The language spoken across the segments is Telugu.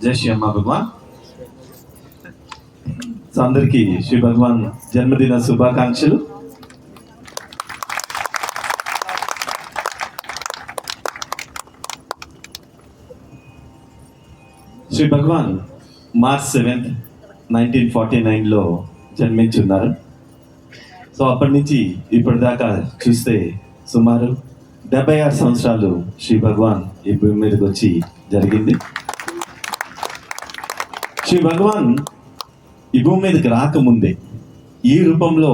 జై శ్రీ అమ్మ భగవాన్. సో అందరికీ శ్రీ భగవాన్ జన్మదిన శుభాకాంక్షలు. శ్రీ భగవాన్ మార్చ్ 7th 1949లో జన్మించున్నారు. సో అప్పటి నుంచి ఇప్పటిదాకా చూస్తే సుమారు 76 సంవత్సరాలు శ్రీ భగవాన్ ఈ భూమి మీదకి వచ్చి జరిగింది. శ్రీ భగవాన్ ఈ భూమి మీదకి రాకముందే ఈ రూపంలో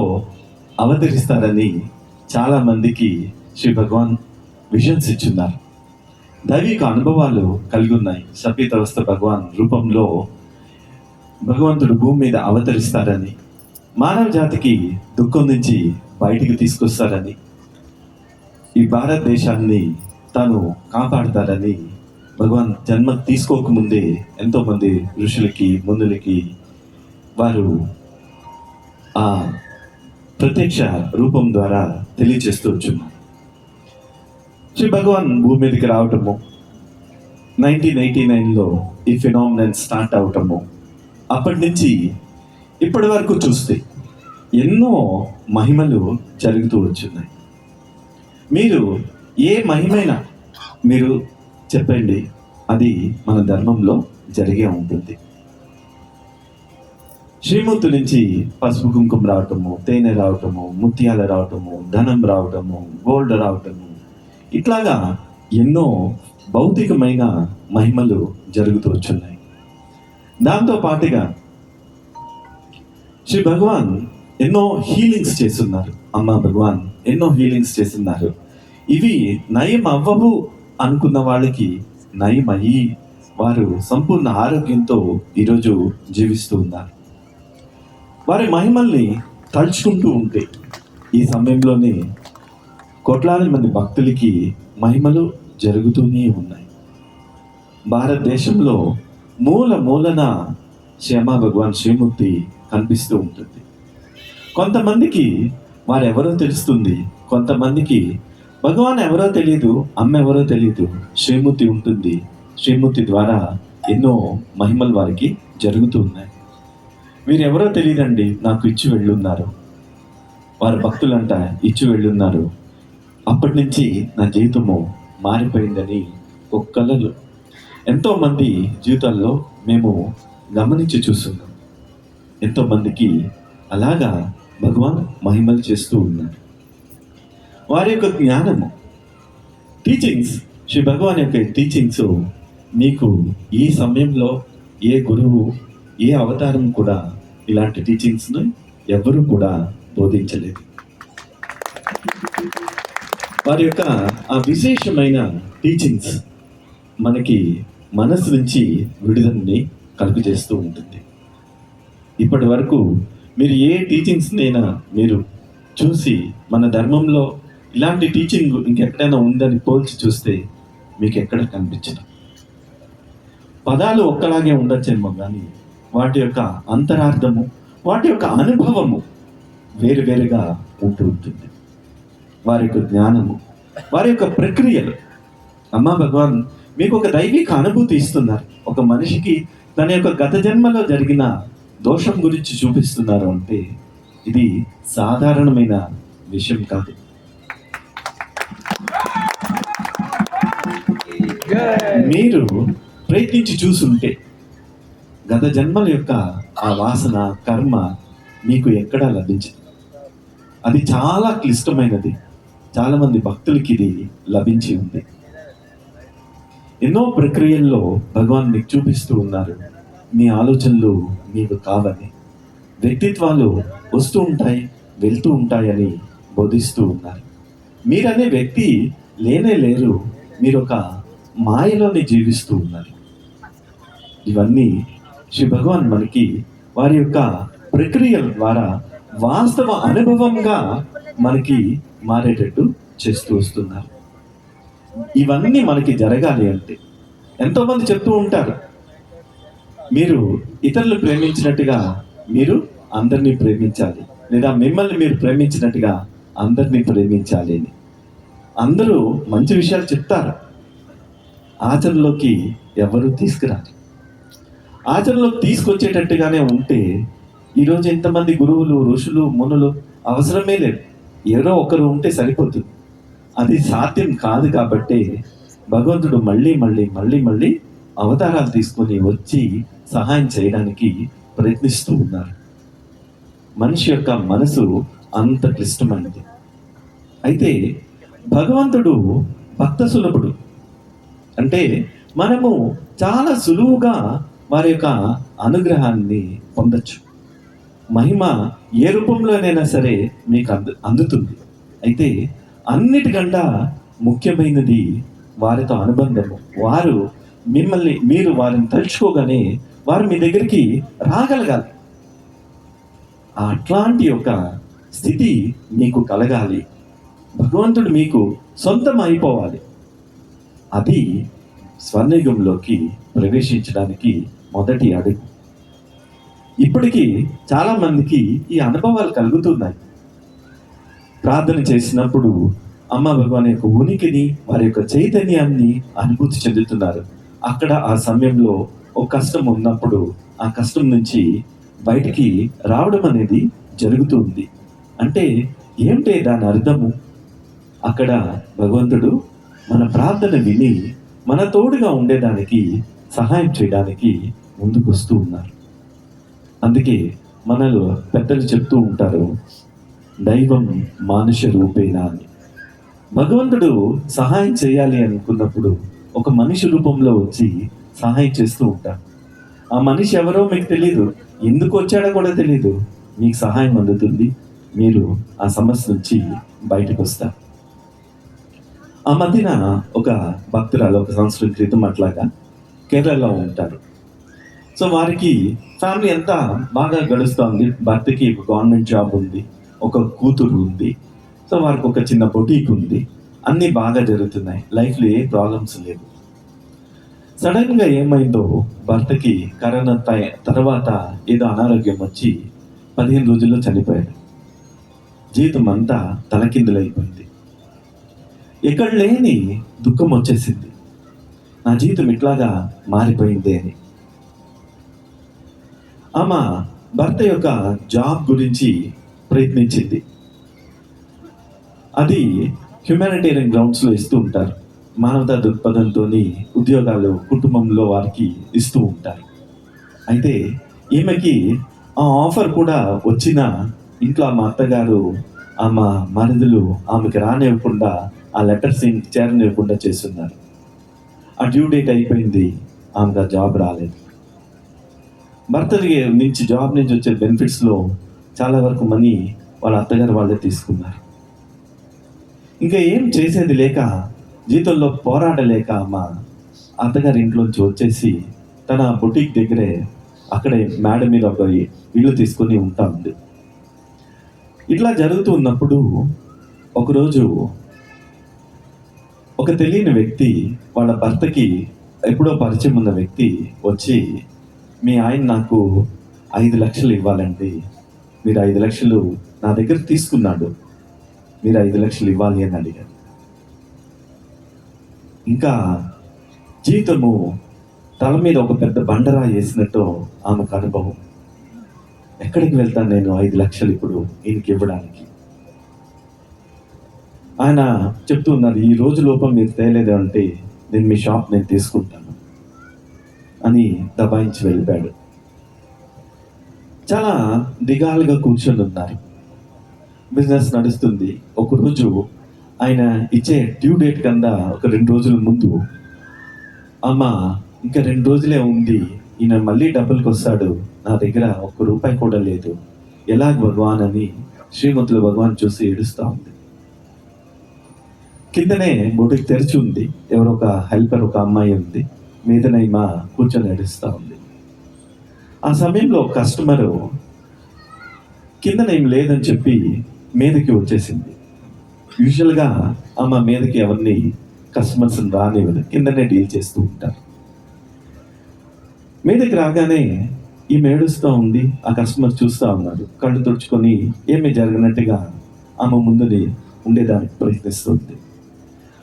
అవతరిస్తారని చాలా మందికి శ్రీ భగవాన్ విజన్స్ ఇచ్చున్నారు. దైవిక అనుభవాలు కలిగి ఉన్నాయి. సపీతవస్థ భగవాన్ రూపంలో భగవంతుడు భూమి మీద అవతరిస్తారని, మానవ జాతికి దుఃఖం నుంచి బయటికి తీసుకొస్తారని, ఈ భారతదేశాన్ని తాను కాపాడుతారని భగవాన్ జన్మ తీసుకోకముందే ఎంతోమంది ఋషులకి మునులకి వారు ఆ ప్రత్యక్ష రూపం ద్వారా తెలియజేస్తూ వచ్చున్నారు. శ్రీ భగవాన్ భూమి మీదకి రావటము 1989లో ఈ ఫినామినన్ స్టార్ట్ అవటము, అప్పటి నుంచి ఇప్పటి వరకు చూస్తే ఎన్నో మహిమలు జరుగుతూ వచ్చున్నాయి. మీరు ఏ మహిమైనా మీరు చెప్పండి, అది మన ధర్మంలో జరిగే ఉంటుంది. శ్రీమూర్తి నుంచి పసుపు కుంకుమ రావటము, తేనె రావటము, ముత్యాలు రావటము, ధనం రావటము, గోల్డ్ రావటము, ఇట్లాగా ఎన్నో భౌతికమైన మహిమలు జరుగుతూ వచ్చున్నాయి. దాంతో పాటుగా శ్రీ భగవాన్ ఎన్నో హీలింగ్స్ చేస్తున్నారు. అమ్మ భగవాన్ ఎన్నో హీలింగ్స్ చేస్తున్నారు. ఇవి నయం అవ్వవు అనుకున్న వాళ్ళకి నయం అయ్యి వారు సంపూర్ణ ఆరోగ్యంతో ఈరోజు జీవిస్తూ ఉన్నారు. వారి మహిమల్ని తలుచుకుంటూ ఉంటే ఈ సమయంలోనే కోట్లాది మంది భక్తులకి మహిమలు జరుగుతూనే ఉన్నాయి. భారతదేశంలో మూలన శ్యామ భగవాన్ శ్రీమూర్తి కనిపిస్తూ ఉంటుంది. కొంతమందికి వారెవరో తెలుస్తుంది, కొంతమందికి భగవాన్ ఎవరో తెలియదు, అమ్మ ఎవరో తెలియదు, శ్రీమూర్తి ఉంటుంది. శ్రీమూర్తి ద్వారా ఎన్నో మహిమలు వారికి జరుగుతూ ఉన్నాయి. వీరెవరో తెలియదండి, నాకు ఇచ్చి వెళ్ళున్నారు, వారి భక్తులంట ఇచ్చి వెళ్ళున్నారు, అప్పటి నుంచి నా జీవితము మారిపోయిందని ఒక్కళ్ళు ఎంతోమంది జీవితాల్లో మేము గమనించి చూస్తున్నాం. ఎంతోమందికి అలాగా భగవాన్ మహిమలు చేస్తూ ఉన్నారు. వారి యొక్క జ్ఞానము, టీచింగ్స్, శ్రీ భగవాన్ యొక్క టీచింగ్స్ మీకు ఈ సమయంలో ఏ గురువు ఏ అవతారం కూడా ఇలాంటి టీచింగ్స్ను ఎవరు కూడా బోధించలేదు. వారి యొక్క ఆ విశేషమైన టీచింగ్స్ మనకి మనసు నుంచి విడుదలని కలుగు చేస్తూ ఉంటుంది. ఇప్పటి వరకు మీరు ఏ టీచింగ్స్నైనా మీరు చూసి మన ధర్మంలో ఇలాంటి టీచింగ్ ఇంకెక్కడైనా ఉందని పోల్చి చూస్తే మీకు ఎక్కడ కనిపించదు. పదాలు ఒక్కలాగే ఉండొచ్చేమో కానీ వాటి యొక్క అంతరార్థము, వాటి యొక్క అనుభవము వేరువేరుగా ఉంటూ ఉంటుంది. వారి యొక్క జ్ఞానము, వారి యొక్క ప్రక్రియలు, అమ్మ భగవాన్ మీకు ఒక దైవిక అనుభూతి ఇస్తున్నారు. ఒక మనిషికి తన యొక్క గత జన్మలో జరిగిన దోషం గురించి చూపిస్తున్నారు అంటే ఇది సాధారణమైన విషయం కాదు. మీరు ప్రయత్నించి చూసుంటే గత జన్మల యొక్క ఆ వాసన కర్మ మీకు ఎక్కడా లభించదు. అది చాలా క్లిష్టమైనది. చాలా మంది భక్తులకి ఇది లభించి ఉంది. ఎన్నో ప్రక్రియల్లో భగవాన్ మీకు చూపిస్తూ ఉన్నారు. మీ ఆలోచనలు మీకు కావని, వ్యక్తిత్వాలు వస్తూ ఉంటాయి వెళ్తూ ఉంటాయని బోధిస్తూ ఉన్నారు. మీరనే వ్యక్తి లేనే లేరు, మీరు ఒక మాయలోనే జీవిస్తూ ఉన్నారు. ఇవన్నీ శ్రీ భగవాన్ మనకి వారి యొక్క ప్రక్రియల ద్వారా వాస్తవ అనుభవంగా మనకి మారేటట్టు చేస్తూ వస్తున్నారు. ఇవన్నీ మనకి జరగాలి అంటే ఎంతోమంది చెప్తూ ఉంటారు, మీరు ఇతరులు ప్రేమించినట్టుగా మీరు అందరినీ ప్రేమించాలి, లేదా మిమ్మల్ని మీరు ప్రేమించినట్టుగా అందరినీ ప్రేమించాలి అని. అందరూ మంచి విషయాలు చెప్తారు, ఆచరణలోకి ఎవరు తీసుకురారు. ఆచరణలోకి తీసుకొచ్చేటట్టుగానే ఉంటే ఈరోజు ఎంతమంది గురువులు, ఋషులు, మునులు అవసరమే లేదు. ఎవరో ఒకరు ఉంటే సరిపోతుంది. అది సాధ్యం కాదు కాబట్టి భగవంతుడు మళ్ళీ మళ్ళీ మళ్ళీ మళ్ళీ అవతారాలు తీసుకొని వచ్చి సహాయం చేయడానికి ప్రయత్నిస్తూ ఉన్నారు. మనిషి యొక్క మనసు అంత క్లిష్టమైనది. అయితే భగవంతుడు భక్త సులభుడు. అంటే మనము చాలా సులువుగా వారి యొక్క అనుగ్రహాన్ని పొందొచ్చు. మహిమ ఏ రూపంలోనైనా సరే మీకు అందుతుంది. అయితే అన్నిటికన్నా ముఖ్యమైనది వారితో అనుబంధము. వారు మీరు వారిని తలుచుకోగానే వారు మీ దగ్గరికి రాగలగాలి. అట్లాంటి ఒక స్థితి మీకు కలగాలి. భగవంతుడు మీకు సొంతం అయిపోవాలి. అది స్వర్ణయుగంలోకి ప్రవేశించడానికి మొదటి అడుగు. ఇప్పటికీ చాలా మందికి ఈ అనుభవాలు కలుగుతున్నాయి. ప్రార్థన చేసినప్పుడు అమ్మ భగవాన్ యొక్క ఉనికిని, వారి యొక్క చైతన్యాన్ని అనుభూతి చెందుతున్నారు. అక్కడ ఆ సమయంలో ఒక కష్టం ఉన్నప్పుడు ఆ కష్టం నుంచి బయటికి రావడం అనేది జరుగుతుంది. అంటే ఏమిటే దాని అర్థము? అక్కడ భగవంతుడు మన ప్రార్థన విని మన తోడుగా ఉండేదానికి, సహాయం చేయడానికి ముందుకు వస్తూ ఉన్నారు. అందుకే మనలో పెద్దలు చెప్తూ ఉంటారు, దైవం మానుష రూపేణ అని. భగవంతుడు సహాయం చేయాలి అనుకున్నప్పుడు ఒక మనిషి రూపంలో వచ్చి సహాయం చేస్తూ ఉంటారు. ఆ మనిషి ఎవరో మీకు తెలియదు, ఎందుకు వచ్చాడో కూడా తెలియదు. మీకు సహాయం అందుతుంది, మీరు ఆ సమస్య నుంచి బయటకు వస్తారు. ఆ మధ్యన ఒక భక్తురాలు ఒక సంవత్సరం క్రితం అట్లాగా కేరళలో ఉంటారు. సో వారికి ఫ్యామిలీ అంతా బాగా గడుస్తుంది. భర్తకి ఒక గవర్నమెంట్ జాబ్ ఉంది, ఒక కూతురు ఉంది. సో వారికి ఒక చిన్న బొటీక్ ఉంది. అన్నీ బాగా జరుగుతున్నాయి, లైఫ్లో ఏ ప్రాబ్లమ్స్ లేవు. సడన్గా ఏమైందో, భర్తకి కరోనా తర్వాత ఏదో అనారోగ్యం వచ్చి 15 రోజుల్లో చనిపోయాడు. జీవితం అంతా తలకిందులైపోయింది. ఎక్కడ లేని దుఃఖం వచ్చేసింది. నా జీవితం ఇట్లాగా మారిపోయింది అని. ఆమె భర్త యొక్క జాబ్ గురించి ప్రయత్నించింది. అది హ్యుమానిటేరియన్ గ్రౌండ్స్లో ఇస్తూ ఉంటారు. మానవతా దృక్పథంతో ఉద్యోగాలు కుటుంబంలో వారికి ఇస్తూ ఉంటారు. అయితే ఈమెకి ఆ ఆఫర్ కూడా వచ్చిన ఇంట్లో మా అత్తగారు, ఆమె మరుదులు ఆమెకి రానివ్వకుండా, ఆ లెటర్స్ చేరనివ్వకుండా చేస్తున్నారు. ఆ డ్యూ డేట్ అయిపోయింది, ఆమెకు ఆ జాబ్ రాలేదు. భర్త నుంచి జాబ్ నుంచి వచ్చే బెనిఫిట్స్లో చాలా వరకు మనీ వాళ్ళ అత్తగారు వాళ్ళే తీసుకున్నారు. ఇంకా ఏం చేసేది లేక, జీతంలో పోరాడలేక మా అత్తగారి ఇంట్లోంచి వచ్చేసి తన బొటీక్ దగ్గరే అక్కడే మేడ మీద ఒక ఇల్లు తీసుకొని ఉంటా ఉంది. ఇట్లా జరుగుతూ ఉన్నప్పుడు ఒకరోజు ఒక తెలియని వ్యక్తి, వాళ్ళ భర్తకి ఎప్పుడో పరిచయం ఉన్న వ్యక్తి వచ్చి, మీ ఆయన నాకు 5 లక్షలు ఇవ్వాలండి, మీరు 5 లక్షలు నా దగ్గర తీసుకున్నాడు, మీరు 5 లక్షలు ఇవ్వాలి అని అడిగారు. ఇంకా జీవితము తల మీద ఒక పెద్ద బండరా వేసినట్టు ఆమెకు అనుభవం. ఎక్కడికి వెళ్తాను నేను 5 లక్షలు ఇప్పుడు ఈయనకి ఇవ్వడానికి? ఆయన చెప్తూ ఉన్నారు, ఈ రోజు లోపం మీరు తేలేదు అంటే నేను మీ షాప్ నేను తీసుకుంటాను అని దబాయించి వెళ్ళిపోయాడు. చాలా దిగాలుగా కూర్చొని ఉన్నారు. బిజినెస్ నడుస్తుంది. ఒకరోజు ఆయన ఇచ్చే డ్యూ డేట్ కన్నా ఒక 2 రోజుల ముందు, అమ్మ ఇంకా 2 రోజులే ఉంది, ఈయన మళ్ళీ డబ్బులకు వస్తాడు, నా దగ్గర 1 రూపాయి కూడా లేదు, ఎలా భగవాన్ అని శ్రీమంతులు భగవాన్ చూసి ఏడుస్తూ ఉంది. కిందనే బొటికి తెరిచి ఉంది, ఎవరో ఒక హెల్పర్ ఒక అమ్మాయి ఉంది, మీదనే మా కూర్చొని ఏడుస్తూ ఉంది. ఆ సమయంలో కస్టమరు కిందనేం లేదని చెప్పి మీదకి వచ్చేసింది. యూజువల్గా ఆమె మీదకి ఎవరిని కస్టమర్స్ని రానివ్వదు, కిందనే డీల్ చేస్తూ ఉంటారు. మీదకి రాగానే ఈమె ఏడుస్తూ ఉంది. ఆ కస్టమర్ చూస్తూ ఉన్నారు, కళ్ళు తుడుచుకొని ఏమీ జరగనట్టుగా ఆమె ముందుని ఉండేదానికి ప్రయత్నిస్తుంది.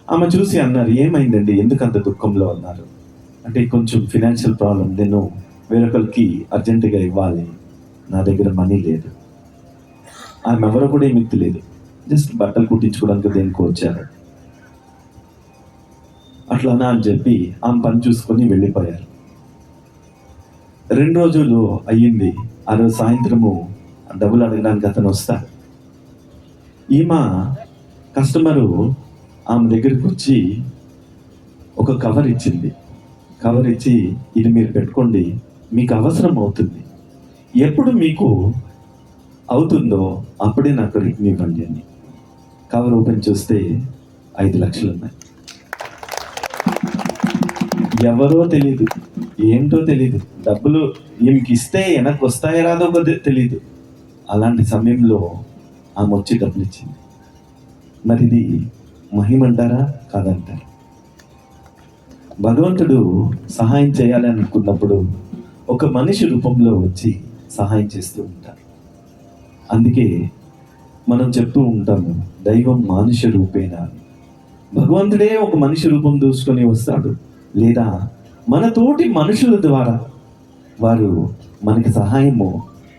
ఆమె చూసి అన్నారు, ఏమైందండి, ఎందుకు అంత దుఃఖంలో అన్నారు అంటే, కొంచెం ఫినాన్షియల్ ప్రాబ్లం, నేను వేరొకరికి అర్జెంటుగా ఇవ్వాలి, నా దగ్గర మనీ లేదు. ఆమె ఎవరో కూడా ఏమి తెలియదు, జస్ట్ బట్టలు కుట్టించుకోవడానికి దేనికి వచ్చారు. అట్లానా అని చెప్పి ఆమె పని చూసుకొని వెళ్ళిపోయారు. 2 రోజులు అయ్యింది. ఆ రోజు సాయంత్రము డబ్బులు అడగడానికి అతను వస్తాడు. ఈమె కస్టమరు ఆమె దగ్గరికి వచ్చి ఒక కవర్ ఇచ్చింది. కవర్ ఇచ్చి, ఇది మీరు పెట్టుకోండి, మీకు అవసరం అవుతుంది, ఎప్పుడు మీకు అవుతుందో అప్పుడే నాకు రిటర్న్ ఇవ్వండి అని. కవర్ ఓపెన్ చేస్తే 5 లక్షలు ఉన్నాయి. ఎవరో తెలియదు, ఏంటో తెలియదు, డబ్బులు ఈమెకి ఇస్తే వెనక్కి వస్తాయో రాదో తెలియదు. అలాంటి సమయంలో ఆమె వచ్చి డబ్బులు ఇచ్చింది. మరి ఇది మహిమంటారా కాదంటారా? భగవంతుడు సహాయం చేయాలని అనుకున్నప్పుడు ఒక మనిషి రూపంలో వచ్చి సహాయం చేస్తూ ఉంటారు. అందుకే మనం చెప్తూ ఉంటాము, దైవం మానుష రూపేణ అని. భగవంతుడే ఒక మనిషి రూపం దూసుకొని వస్తాడు, లేదా మన తోటి మనుషుల ద్వారా వారు మనకి సహాయము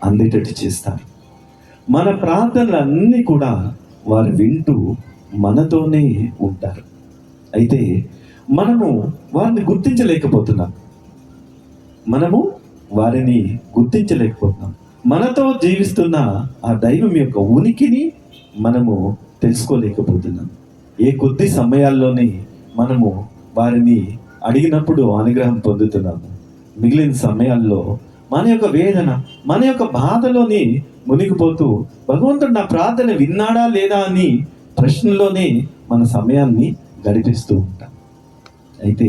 అందేటట్టు చేస్తారు. మన ప్రార్థనలన్నీ కూడా వారు వింటూ మనతోనే ఉంటారు. అయితే మనము వారిని గుర్తించలేకపోతున్నాం. మనతో జీవిస్తున్న ఆ దైవం యొక్క ఉనికిని మనము తెలుసుకోలేకపోతున్నాం. ఏ కొద్ది సమయాల్లోనే మనము వారిని అడిగినప్పుడు అనుగ్రహం పొందుతున్నాము. మిగిలిన సమయాల్లో మన యొక్క వేదన, మన యొక్క బాధలోని మునిగిపోతూ భగవంతుడు నా ప్రార్థన విన్నాడా లేదా అని ప్రశ్నలోనే మన సమయాన్ని గడిపిస్తూ ఉంటాం. అయితే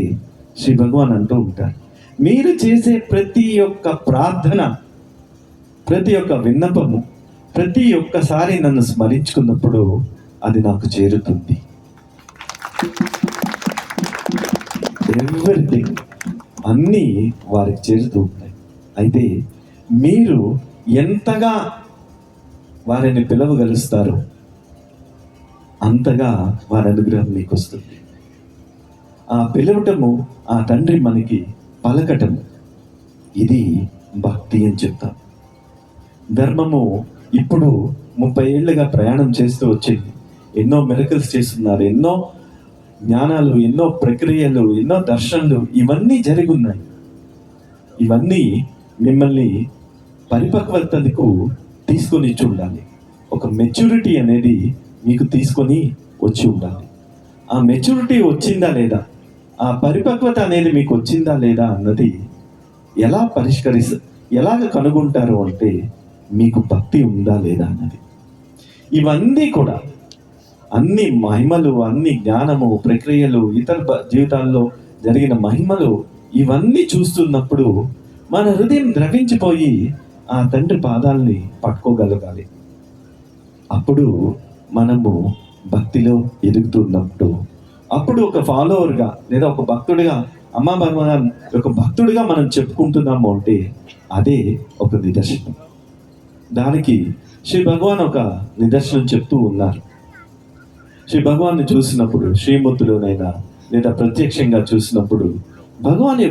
శ్రీ భగవాన్ అంటూ ఉంటారు, మీరు చేసే ప్రతి ఒక్క ప్రార్థన, ప్రతి ఒక్క విన్నపము, ప్రతి ఒక్కసారి నన్ను స్మరించుకున్నప్పుడు అది నాకు చేరుతుంది. ఎవ్రీథింగ్ అన్నీ వారికి చేరుతూ ఉంటాయి. అయితే మీరు ఎంతగా వారిని పిలవగలుస్తారో అంతగా వారి అనుగ్రహం మీకు వస్తుంది. ఆ పిలవటము, ఆ తండ్రి మనకి పలకటము, ఇది భక్తి అని చెప్తాం. ధర్మము ఇప్పుడు 30 ఏళ్ళుగా ప్రయాణం చేస్తూ వచ్చింది. ఎన్నో మిరకల్స్ చేస్తున్నారు, ఎన్నో జ్ఞానాలు, ఎన్నో ప్రక్రియలు, ఎన్నో దర్శనలు, ఇవన్నీ జరిగి ఉన్నాయి. ఇవన్నీ మిమ్మల్ని పరిపక్వతకు తీసుకొని ఇచ్చి ఉండాలి. ఒక మెచ్యూరిటీ అనేది మీకు తీసుకొని వచ్చి ఉండాలి. ఆ మెచ్యూరిటీ వచ్చిందా లేదా, ఆ పరిపక్వత అనేది మీకు వచ్చిందా లేదా అన్నది ఎలాగ కనుగొంటారు అంటే మీకు భక్తి ఉందా లేదా అన్నది. ఇవన్నీ కూడా అన్ని మహిమలు, అన్ని జ్ఞానము, ప్రక్రియలు, ఇతర జీవితాల్లో జరిగిన మహిమలు, ఇవన్నీ చూస్తున్నప్పుడు మన హృదయం ద్రవించిపోయి ఆ తండ్రి పాదాలని పట్టుకోగలగాలి. అప్పుడు మనము భక్తిలో ఎదుగుతున్నప్పుడు, అప్పుడు ఒక ఫాలోవర్గా లేదా ఒక భక్తుడిగా, అమ్మా భగవాన్ ఒక భక్తుడిగా మనం చెప్పుకుంటున్నాము అంటే అదే ఒక నిదర్శనం. దానికి శ్రీ భగవాన్ ఒక నిదర్శనం చెప్తూ ఉన్నారు. శ్రీ భగవాన్ని చూసినప్పుడు, శ్రీమూర్తిలోనైనా లేదా ప్రత్యక్షంగా చూసినప్పుడు భగవాన్